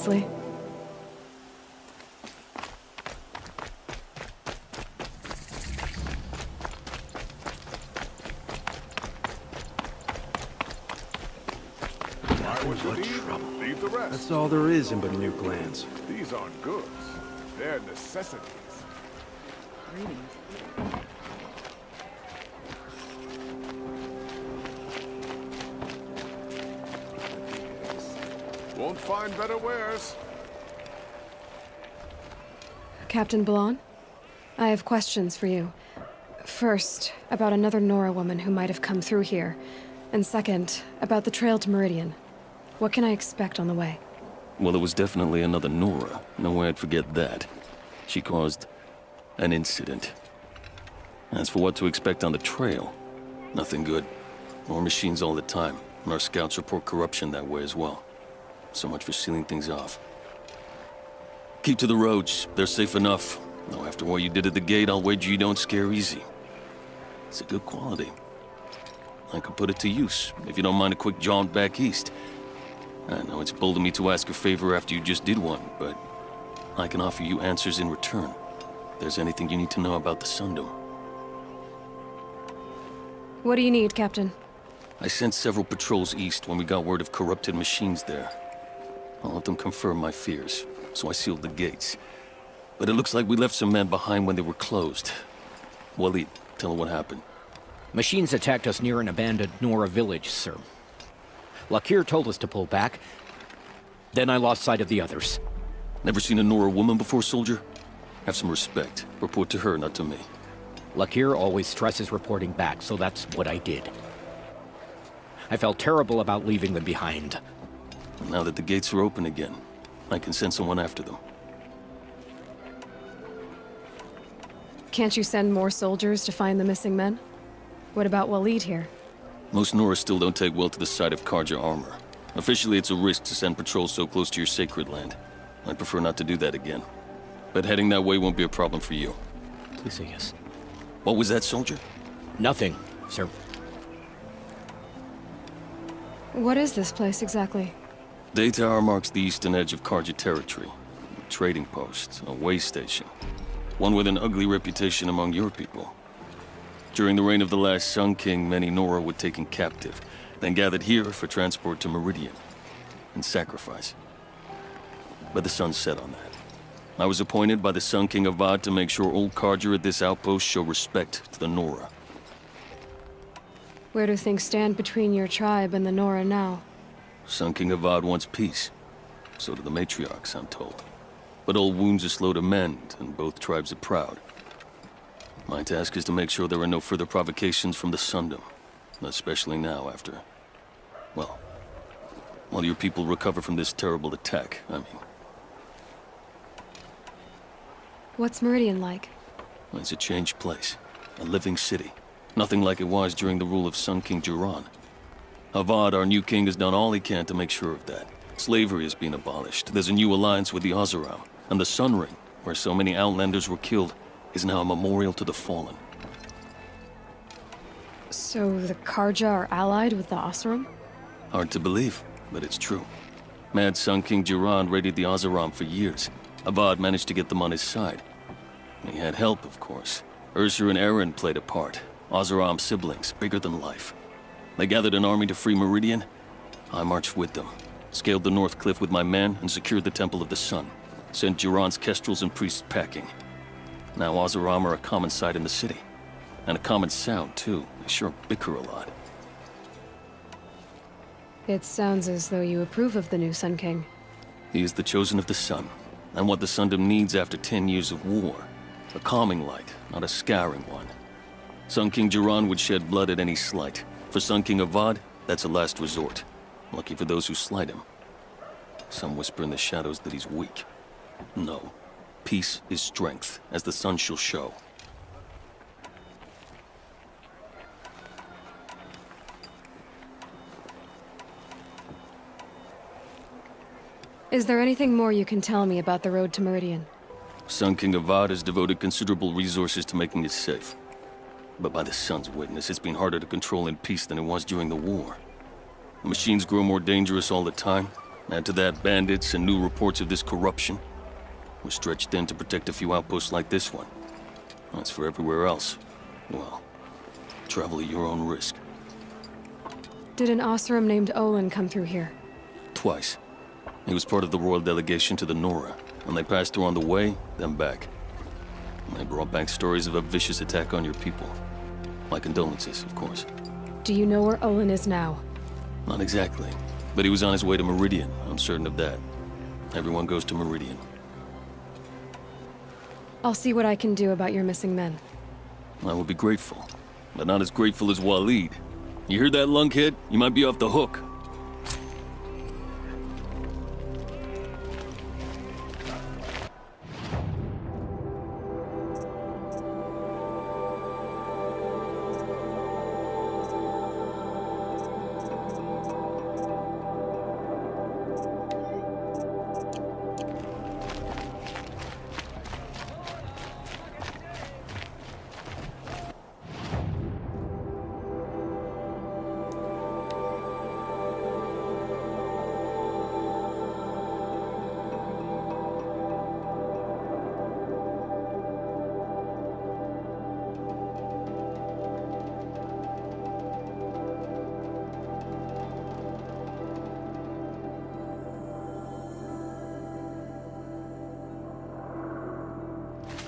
obviously. What trouble. Leave the rest. That's all there is in New Glands. These aren't goods. They're necessities. Won't find better wares. Captain Blanc, I have questions for you. First, about another Nora woman who might have come through here. And second, about the trail to Meridian. What can I expect on the way? Well, it was definitely another Nora. No way I'd forget that. She caused an incident. As for what to expect on the trail, nothing good. More machines all the time, and our scouts report corruption that way as well. So much for sealing things off. Keep to the roads. They're safe enough. Though after what you did at the gate, I'll wager you don't scare easy. It's a good quality. I could put it to use, if you don't mind a quick jaunt back east. I know it's bold of me to ask a favor after you just did one, but I can offer you answers in return. If there's anything you need to know about the Sundom. What do you need, Captain? I sent several patrols east when we got word of corrupted machines there. I'll let them confirm my fears, so I sealed the gates. But it looks like we left some men behind when they were closed. Waleed, tell her what happened. Machines attacked us near an abandoned Nora village, sir. Lakir told us to pull back. Then I lost sight of the others. Never seen a Nora woman before, soldier? Have some respect. Report to her, not to me. Lakir always stresses reporting back, so that's what I did. I felt terrible about leaving them behind. Now that the gates are open again, I can send someone after them. Can't you send more soldiers to find the missing men? What about Waleed here? Most Nora still don't take well to the sight of Carja armor. Officially, it's a risk to send patrols so close to your sacred land. I'd prefer not to do that again. But heading that way won't be a problem for you. Please say yes. What was that, soldier? Nothing, sir. What is this place exactly? Day Tower marks the eastern edge of Carja territory. A trading post, a way station. One with an ugly reputation among your people. During the reign of the last Sun King, many Nora were taken captive, then gathered here for transport to Meridian, and sacrifice. But the sun set on that. I was appointed by the Sun King Avad to make sure old Carja at this outpost show respect to the Nora. Where do things stand between your tribe and the Nora now? Sun King Avad wants peace. So do the matriarchs, I'm told. But old wounds are slow to mend, and both tribes are proud. My task is to make sure there are no further provocations from the Sundom. Especially now after... well, while your people recover from this terrible attack, I mean. What's Meridian like? It's a changed place. A living city. Nothing like it was during the rule of Sun King Jiran. Avad, our new king, has done all he can to make sure of that. Slavery has been abolished. There's a new alliance with the Oseram. And the Sun Ring, where so many Outlanders were killed, is now a memorial to the fallen. So the Carja are allied with the Oseram? Hard to believe, but it's true. Mad Sun King Jiran raided the Oseram for years. Avad managed to get them on his side. He had help, of course. Ursur and Eren played a part. Oseram siblings, bigger than life. They gathered an army to free Meridian. I marched with them, scaled the North Cliff with my men, and secured the Temple of the Sun. Sent Jiran's kestrels and priests packing. Now Oseram are a common sight in the city. And a common sound, too. They sure bicker a lot. It sounds as though you approve of the new Sun King. He is the chosen of the Sun, and what the Sundom needs after 10 years of war. A calming light, not a scouring one. Sun King Jiran would shed blood at any slight. For Sun King Avad, that's a last resort. Lucky for those who slight him. Some whisper in the shadows that he's weak. No. Peace is strength, as the sun shall show. Is there anything more you can tell me about the road to Meridian? Sun King Avad has devoted considerable resources to making it safe. But by the sun's witness, it's been harder to control in peace than it was during the war. The machines grow more dangerous all the time, Add to that bandits and new reports of this corruption. We're stretched thin to protect a few outposts like this one. As for everywhere else, well, travel at your own risk. Did an Oseram named Olin come through here? Twice. He was part of the royal delegation to the Nora, and they passed through on the way, then back. And they brought back stories of a vicious attack on your people. My condolences, of course. Do you know where Olin is now? Not exactly, but he was on his way to Meridian, I'm certain of that. Everyone goes to Meridian. I'll see what I can do about your missing men. I will be grateful, but not as grateful as Waleed. You hear that, lunkhead? You might be off the hook.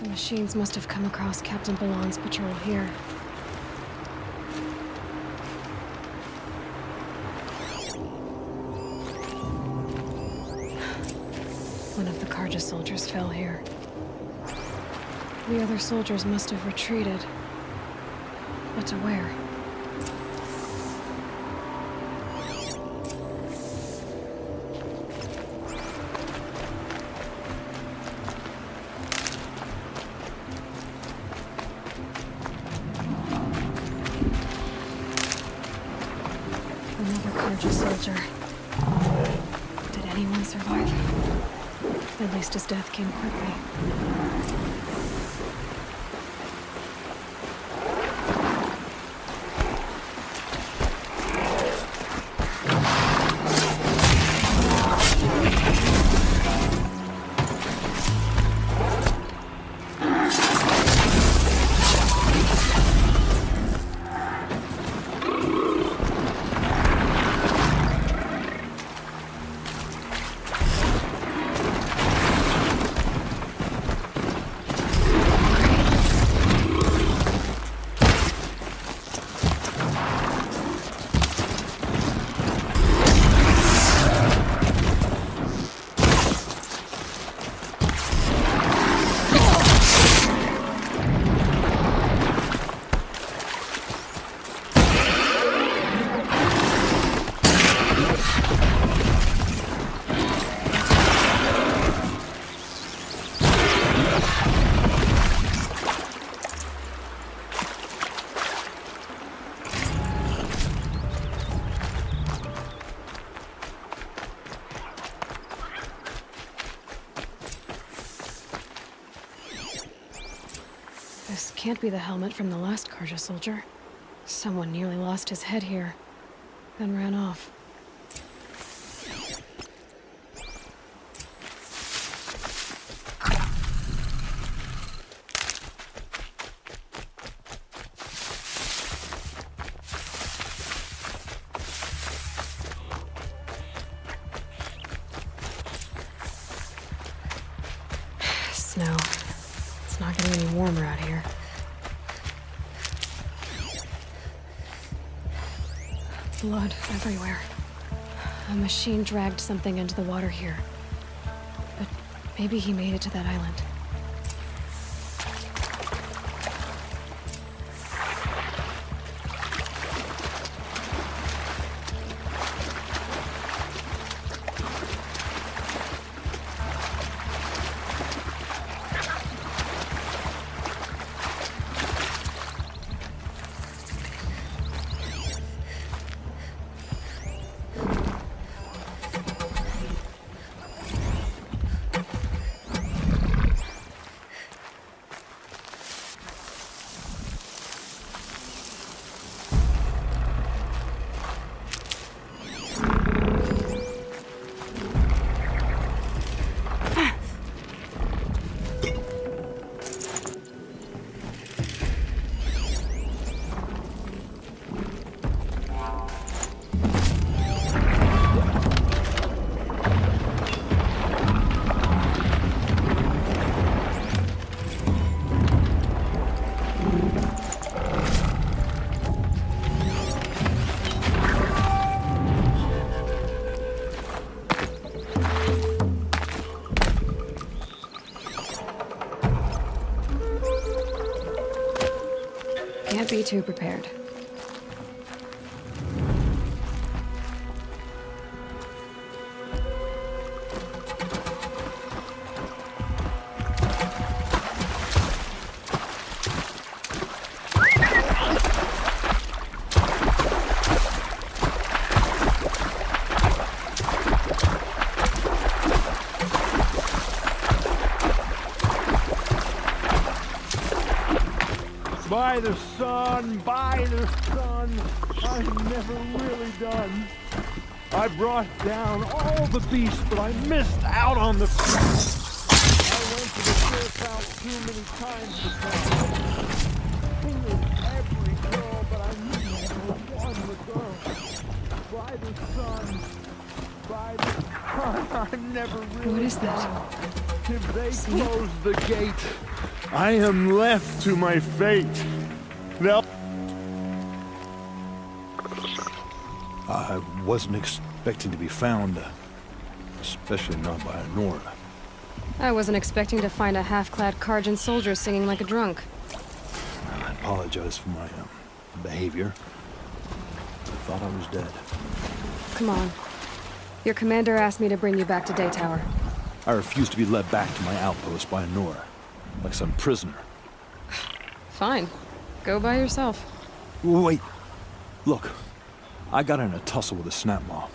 The machines must have come across Captain Balan's patrol here. One of the Carja soldiers fell here. The other soldiers must have retreated. But to where? Another Carja soldier. Did anyone survive? At least his death came quickly. This can't be the helmet from the last Carja soldier. Someone nearly lost his head here, then ran off. Snow. It's not getting any warmer out here. Blood everywhere. A machine dragged something into the water here. But maybe he made it to that island. Can't be too prepared. By the sun, by the sun, I've never really done. I brought down all the beasts, but I missed out on the I went to the surf house too many times to count. Fingered every girl, but I never won the girl. By the sun, by the sun, I've never really What is done. that? If they close the gate, I am left to my fate. They'll... I wasn't expecting to be found, especially not by a Nora. I wasn't expecting to find a half-clad Carjan soldier singing like a drunk. I apologize for my behavior. I thought I was dead. Come on. Your commander asked me to bring you back to Day Tower. I refused to be led back to my outpost by a Nora, like some prisoner. Fine. Go by yourself. Wait. Look. I got in a tussle with a snapmaw.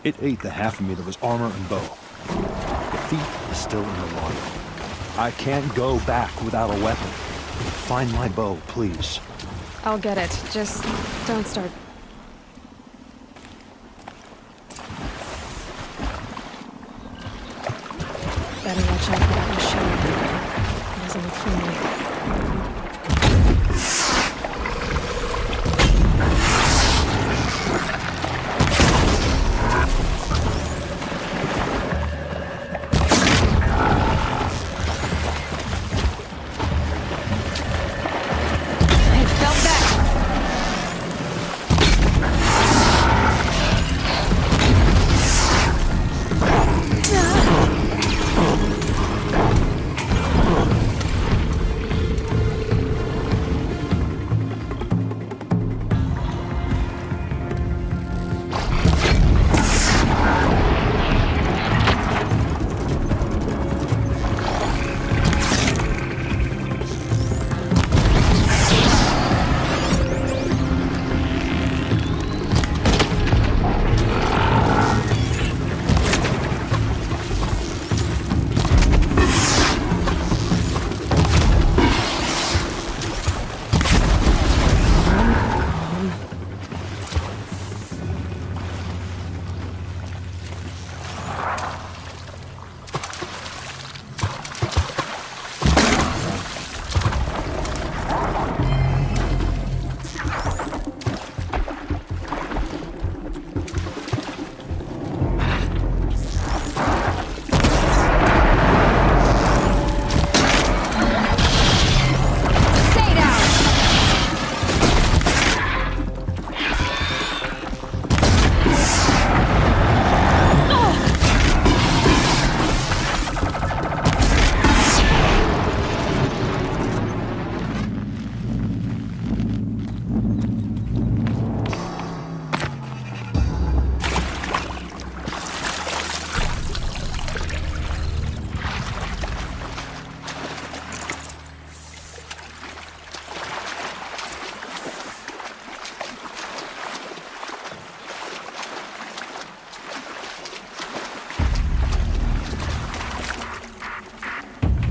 It ate the half of me that was armor and bow. The feet is still in the water. I can't go back without a weapon. Find my bow, please. I'll get it. Just don't start. Better watch out for that machine. It doesn't look friendly.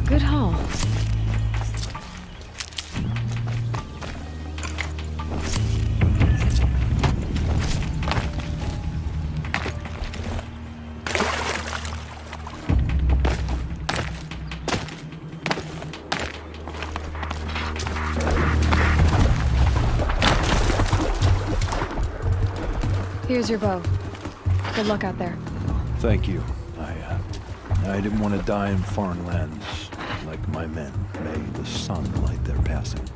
Good haul. Here's your bow. Good luck out there. Thank you. I didn't want to die in foreign lands like my men. May the sun light their passing.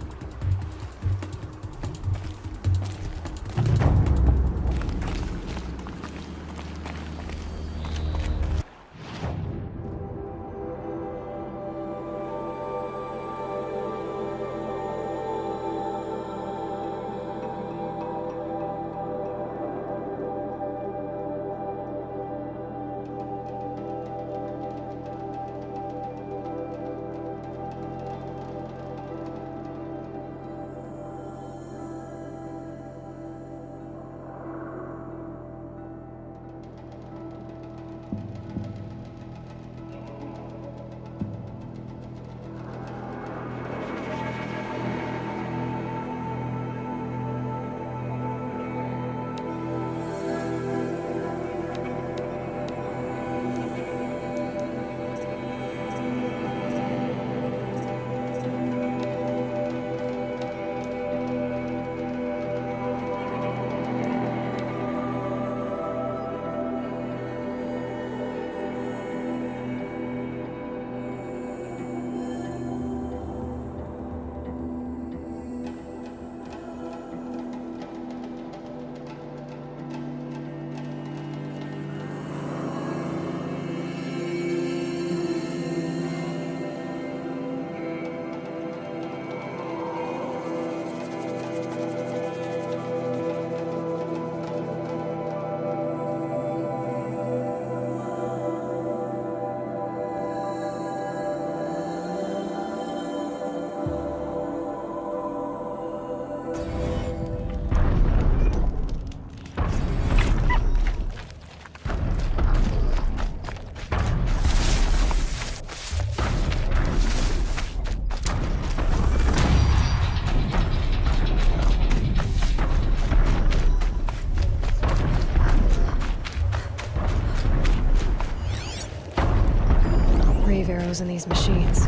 echoes in these machines.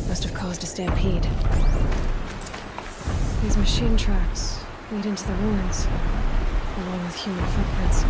Must have caused a stampede. These machine tracks lead into the ruins, along with human footprints.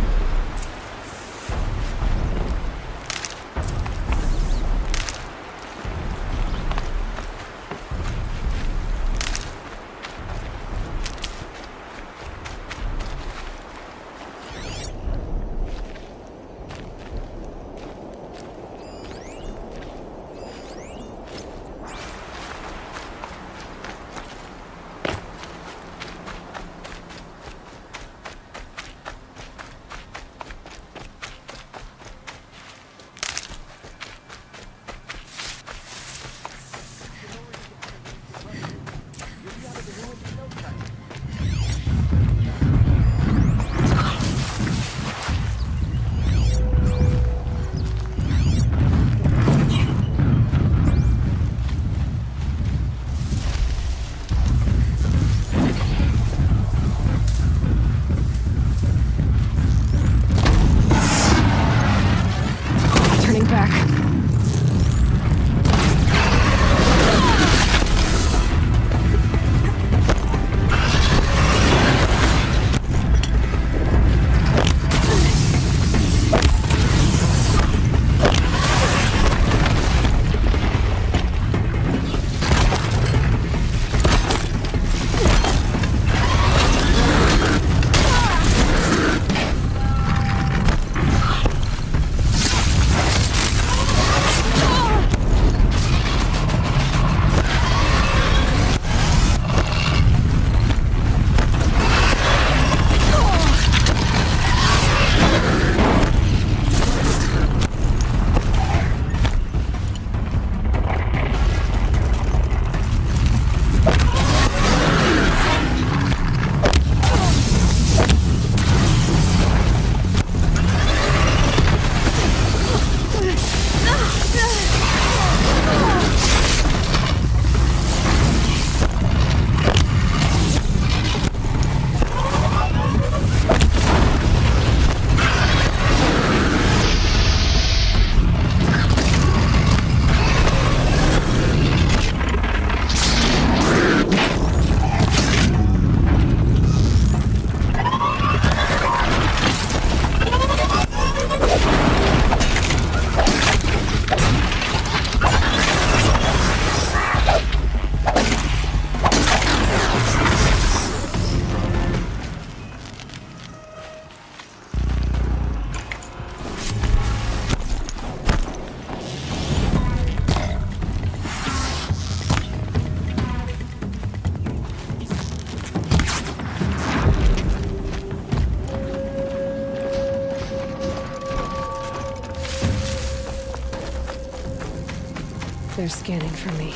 They're scanning for me.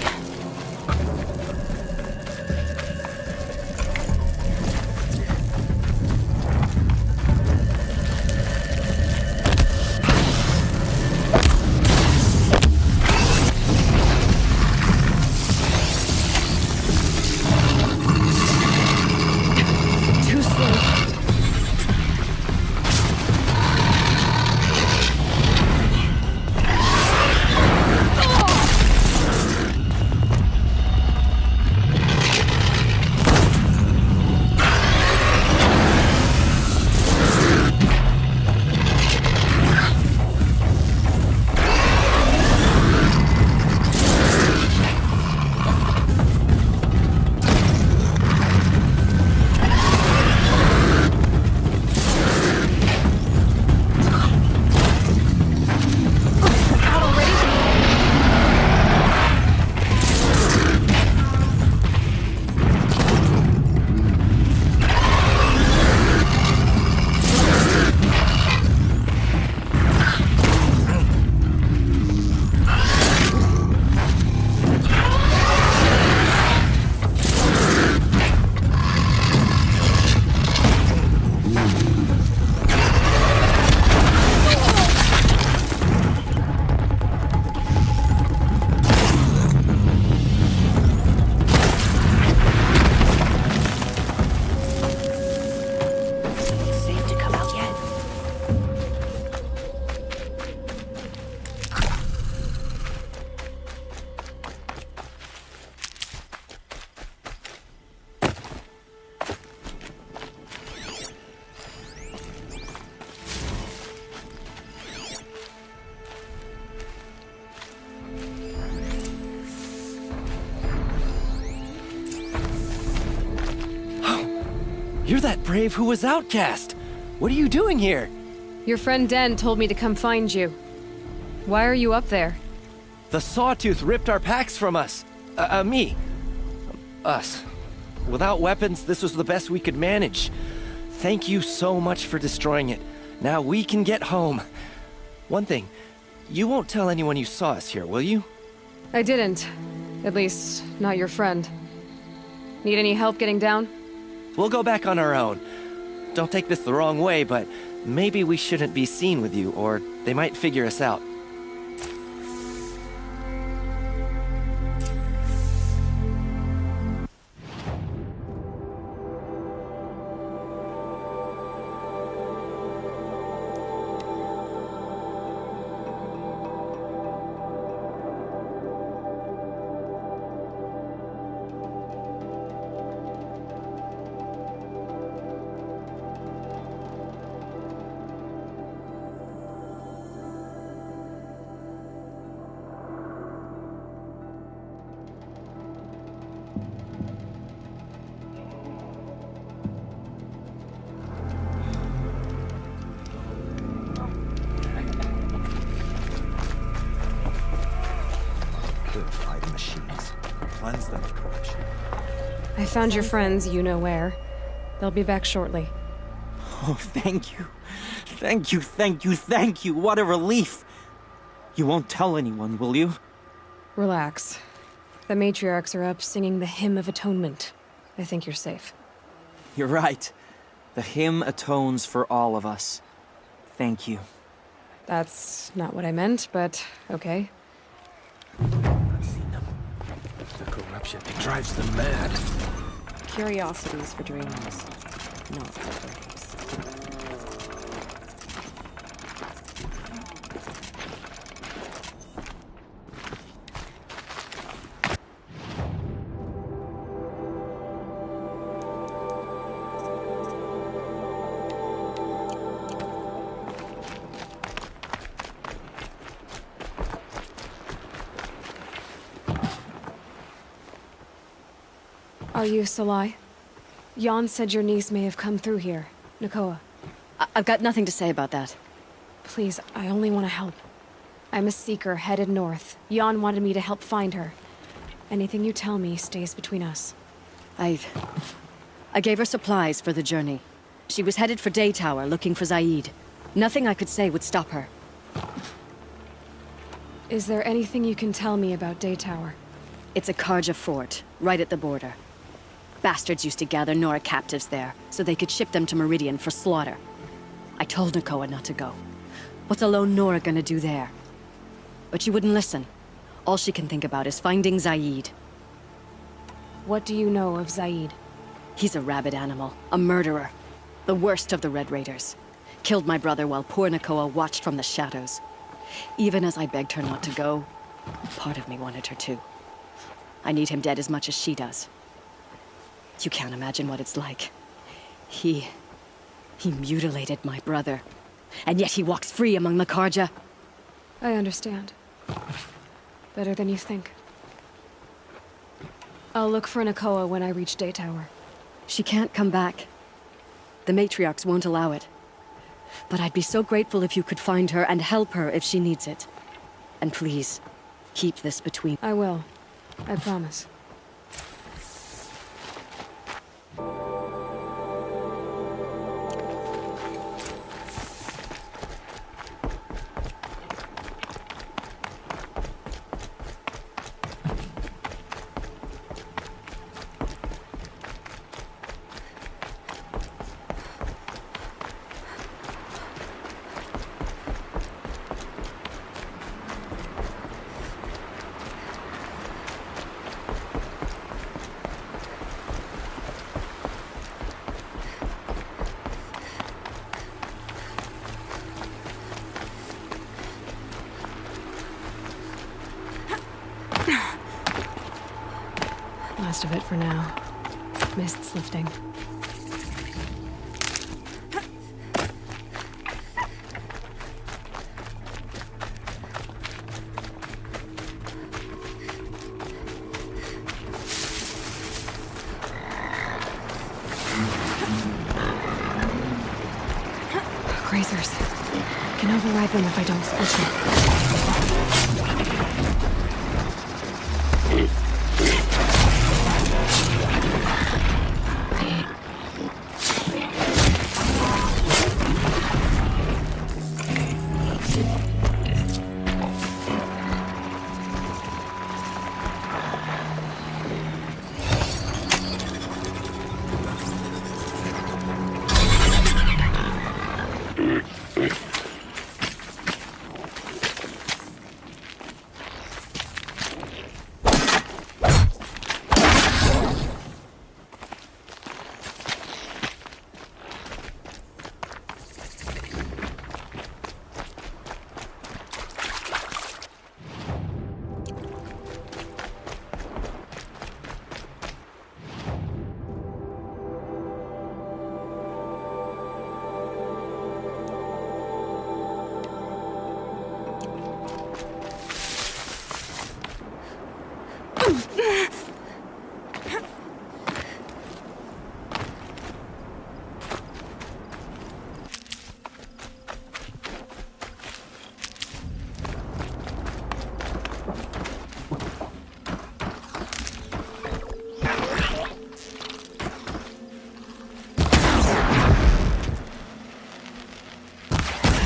Too slow. You're that brave who was outcast! What are you doing here? Your friend Den told me to come find you. Why are you up there? The Sawtooth ripped our packs from us. Me. Us. Without weapons, this was the best we could manage. Thank you so much for destroying it. Now we can get home. One thing, you won't tell anyone you saw us here, will you? I didn't. At least, not your friend. Need any help getting down? We'll go back on our own. Don't take this the wrong way, but maybe we shouldn't be seen with you, or they might figure us out. Purify the machines. Cleanse them of corruption. I found your friends, you know where. They'll be back shortly. Oh, thank you. Thank you, thank you, thank you. What a relief. You won't tell anyone, will you? Relax. The matriarchs are up singing the Hymn of Atonement. I think you're safe. You're right. The hymn atones for all of us. Thank you. That's not what I meant, but okay. I've seen them. The corruption, it drives them mad. Curiosities for dreamers, not for birdies. Are you Salai? Jan said your niece may have come through here. Nakoa. I've got nothing to say about that. Please, I only want to help. I'm a seeker headed north. Jan wanted me to help find her. Anything you tell me stays between us. I gave her supplies for the journey. She was headed for Day Tower looking for Zaid. Nothing I could say would stop her. Is there anything you can tell me about Day Tower? It's a Carja fort, right at the border. Bastards used to gather Nora captives there, so they could ship them to Meridian for slaughter. I told Nakoa not to go. What's a lone Nora gonna do there? But she wouldn't listen. All she can think about is finding Zaid. What do you know of Zaid? He's a rabid animal, a murderer. The worst of the Red Raiders. Killed my brother while poor Nakoa watched from the shadows. Even as I begged her not to go, part of me wanted her to. I need him dead as much as she does. You can't imagine what it's like. He mutilated my brother. And yet he walks free among the Carja. I understand. Better than you think. I'll look for Nakoa when I reach Day Tower. She can't come back. The matriarchs won't allow it. But I'd be so grateful if you could find her and help her if she needs it. And please, keep this between... I will. I promise. Last of it for now. Mist's lifting. Grazers. Can override them if I don't squish them.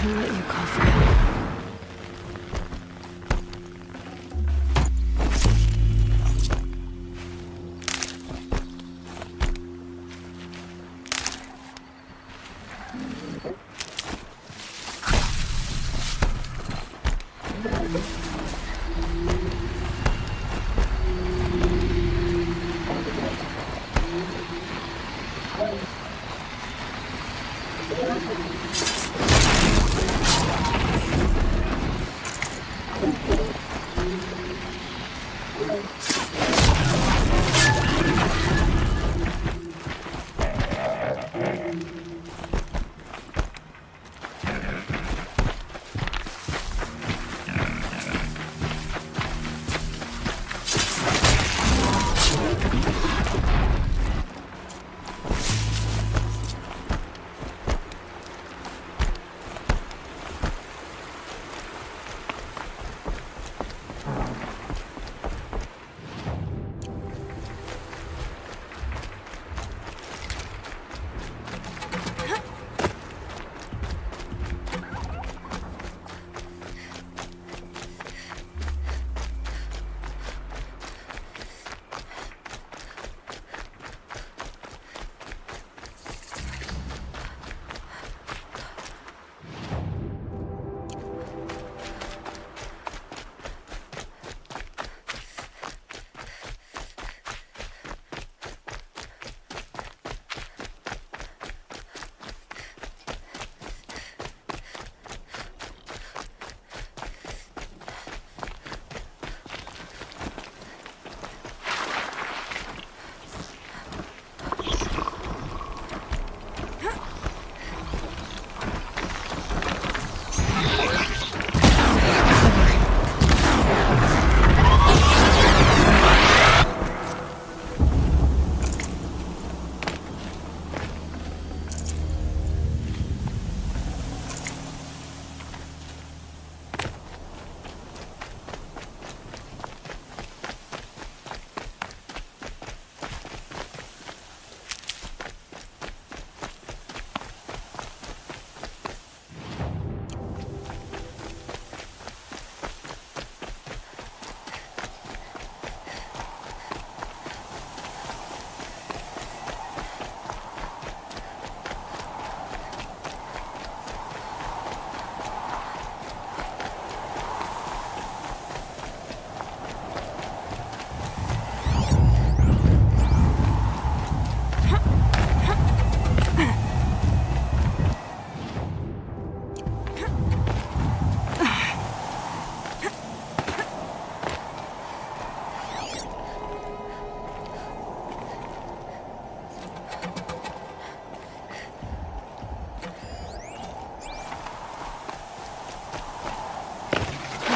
I'll let you call for help.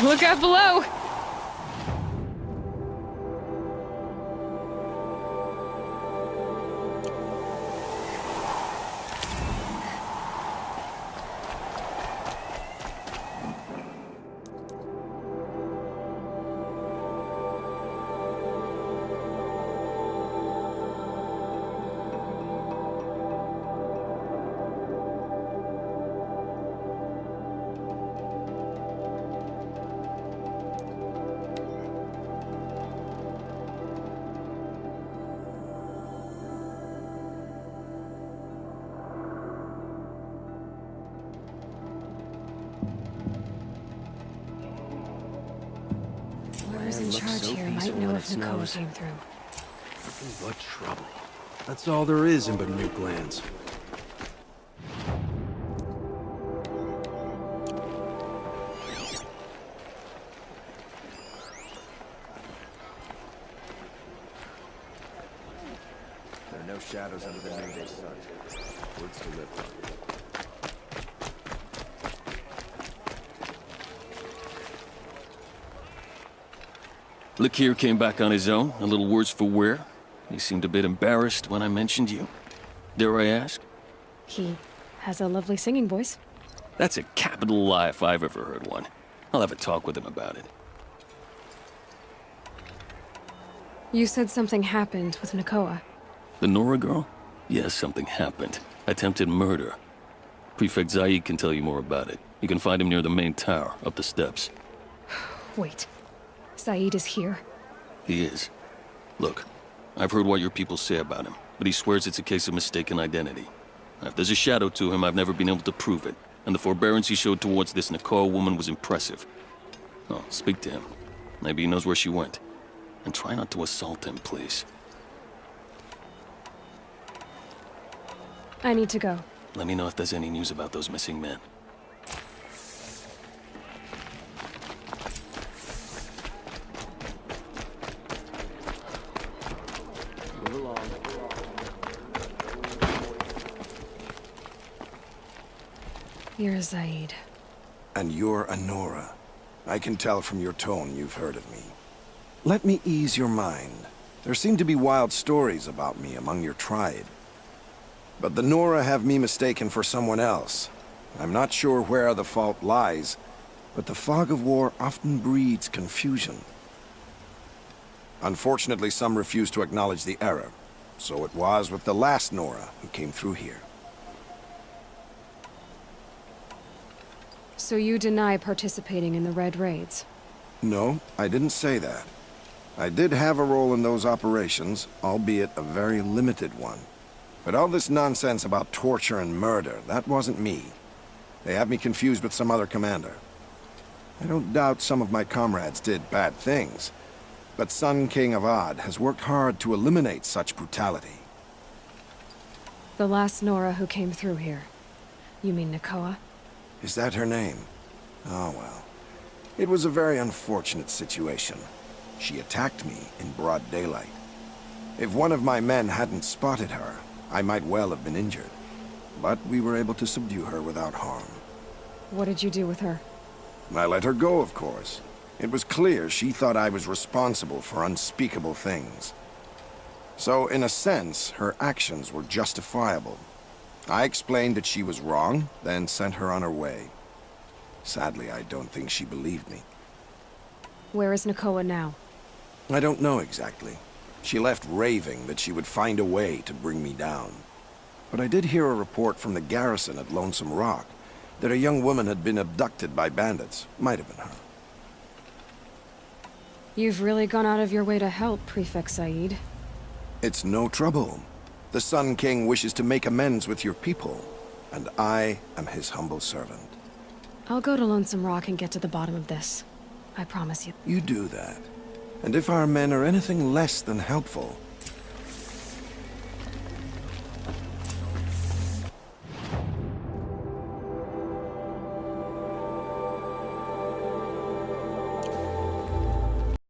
Look out below! Those in charge here might know if Nakoa came through. Nothing but trouble. That's all there is in Banuke lands. There are no shadows under the noonday sun. Words to live by. Lakir came back on his own, a little worse for wear. He seemed a bit embarrassed when I mentioned you. Dare I ask? He has a lovely singing voice. That's a capital lie if I've ever heard one. I'll have a talk with him about it. You said something happened with Nakoa. The Nora girl? Yes, something happened. Attempted murder. Prefect Zaid can tell you more about it. You can find him near the main tower, up the steps. Wait. Saeed is here. He is. Look, I've heard what your people say about him, but he swears it's a case of mistaken identity. If there's a shadow to him, I've never been able to prove it, and the forbearance he showed towards this Nakoa woman was impressive. Oh, speak to him. Maybe he knows where she went. And try not to assault him, please. I need to go. Let me know if there's any news about those missing men. You're Zaid. And you're a Nora. I can tell from your tone you've heard of me. Let me ease your mind. There seem to be wild stories about me among your tribe. But the Nora have me mistaken for someone else. I'm not sure where the fault lies, but the fog of war often breeds confusion. Unfortunately, some refuse to acknowledge the error. So it was with the last Nora who came through here. So you deny participating in the Red Raids? No, I didn't say that. I did have a role in those operations, albeit a very limited one. But all this nonsense about torture and murder, that wasn't me. They have me confused with some other commander. I don't doubt some of my comrades did bad things, but Sun King Avad has worked hard to eliminate such brutality. The last Nora who came through here. You mean Nakoa? Is that her name? Oh well. It was a very unfortunate situation. She attacked me in broad daylight. If one of my men hadn't spotted her, I might well have been injured. But we were able to subdue her without harm. What did you do with her? I let her go, of course. It was clear she thought I was responsible for unspeakable things. So, in a sense, her actions were justifiable. I explained that she was wrong, then sent her on her way. Sadly, I don't think she believed me. Where is Nakoa now? I don't know exactly. She left raving that she would find a way to bring me down. But I did hear a report from the garrison at Lonesome Rock that a young woman had been abducted by bandits. Might have been her. You've really gone out of your way to help, Prefect Said. It's no trouble. The Sun King wishes to make amends with your people, and I am his humble servant. I'll go to Lonesome Rock and get to the bottom of this. I promise you. You do that. And if our men are anything less than helpful,